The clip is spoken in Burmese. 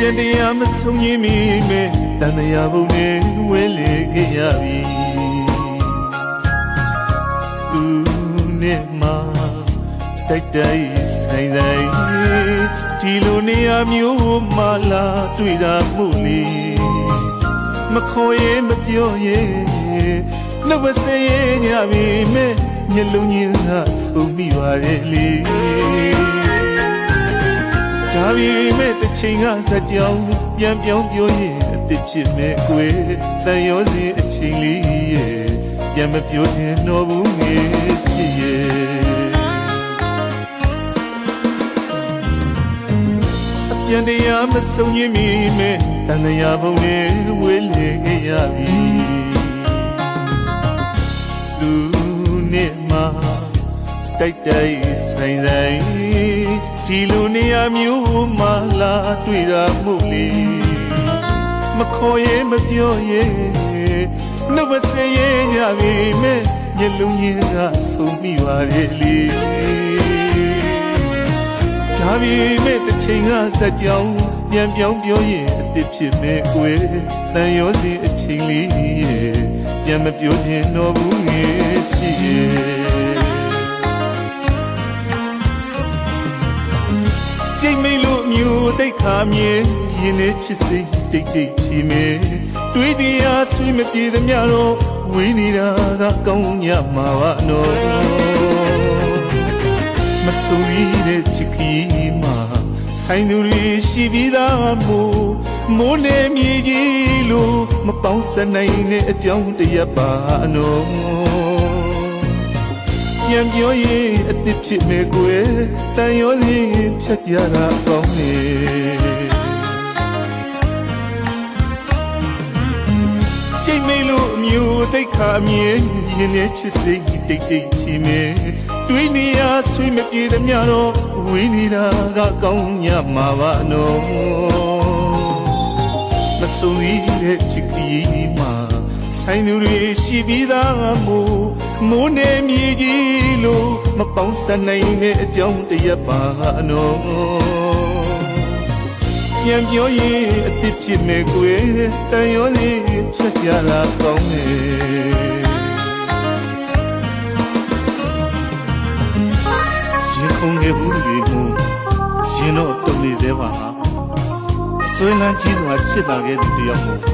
ပြန်တရားမဆုံးရင်းမိမဲ့တန်တရားဘုံနဲ့ဝဲလေခဲ့ရပြီသူနဲ့မှတိုက်တိုက်ဆိုင်ဆိုင်ဒီလိုနေရာမျိုးမှလာတွေ့တာမှုလေမခေါ်ရင်မပြောရင်နှုတ်မစဲညပြီမဲ့မျက်လုံးကြီးကဆုံးမိပါရဲ့လေဒါပေမဲ့တစ်ချိန်ကစကြောင်ပြန်ပြောင်းပြောရင်အစ်စ်ဖြစ်မဲ့ကွယ်တန်ရောစင်အချိန်လေးရဲ့ပြန်မပြောချင်တော့ဘူးငယ်ချစ်ရဲ့ပြန်တရားမဆုံးရင်းမိမဲ့တန်တရားဘုံနဲ့ဝေးလေခဲ့ရပြီသူနဲ့မှတိုက်တိုက်ဆိုင်ဆိုင်ဒီလိုနေရာမျိုးမှလာတွေ့တာမှုလေမခေါ်ရင်မပြောရင်နှုတ်မစဲရင်ညပြီမဲ့မျက်လုံးကြီးကဆုံးမိပါရဲ့လေဒါပေမဲ့တစ်ချိန်ကစကြောင်ပြန်ပြောင်းပြောရင်အစ်စ်ဖြစ်မဲ့ကွယ်တန်ရောစင်အချိန်လေးရဲ့ပြန်မပြောချင်တော့ဘူးငယ်ချစ်ရဲ့ကျိတ်မိလို့မျိုးတိတ်ခါမြင်ရင်နဲ့ချစ်စိတ်တိတ်တိတ်ဖြေမယ်တွေးတရားဆွေးမပြေသမျှတော့ဝေးနေတာကကောင်းညမှာပါနော်မဆိုရတဲ့ချစ်ခီမှာဆိုင်သူတွေရှိပြီးသားမိုးနဲ့မြေကြီးလို့မပေါင်းစနိုင်တဲ့အကြောင်းတရက်ပါနော်ပြန်ပြောရင်အစ်စ်ဖြစ်မဲ့ကွယ်တန်ရောစင်ဖြတ်ကြတာကောင်းနေကျိတ်မိလို့အမျိုးတိတ်ခါမြင်ရင်နဲ့ချစ်စိတ်တိတ်တိတ်ချီမယ်တွေးနေရဆွေးမပြေသမျှတော့ဝေးနေတာကကောင်းညမှာပါနော်မဆုံးရတဲ့ချစ်ခီမှာဆိုင်သူတွေရှိပြီးသားမိုးနဲ့မြေကြီးလို့မပေါင်းစနိုင်တဲ့အကြောင်းတရက်ပါနော်ပြန်ပြောရင်အစ်စ်ဖြစ်မဲ့ကွယ်တန်ရောစင်ဖြတ်ကြတာကောင်းနေရင်ခုန်ခဲ့ဘူးတွေမို့ရင်တော့တုံနေသေးပါဟာအစွဲလန်းကြီးစွာချစ်လာခဲ့သူတယောက်မို့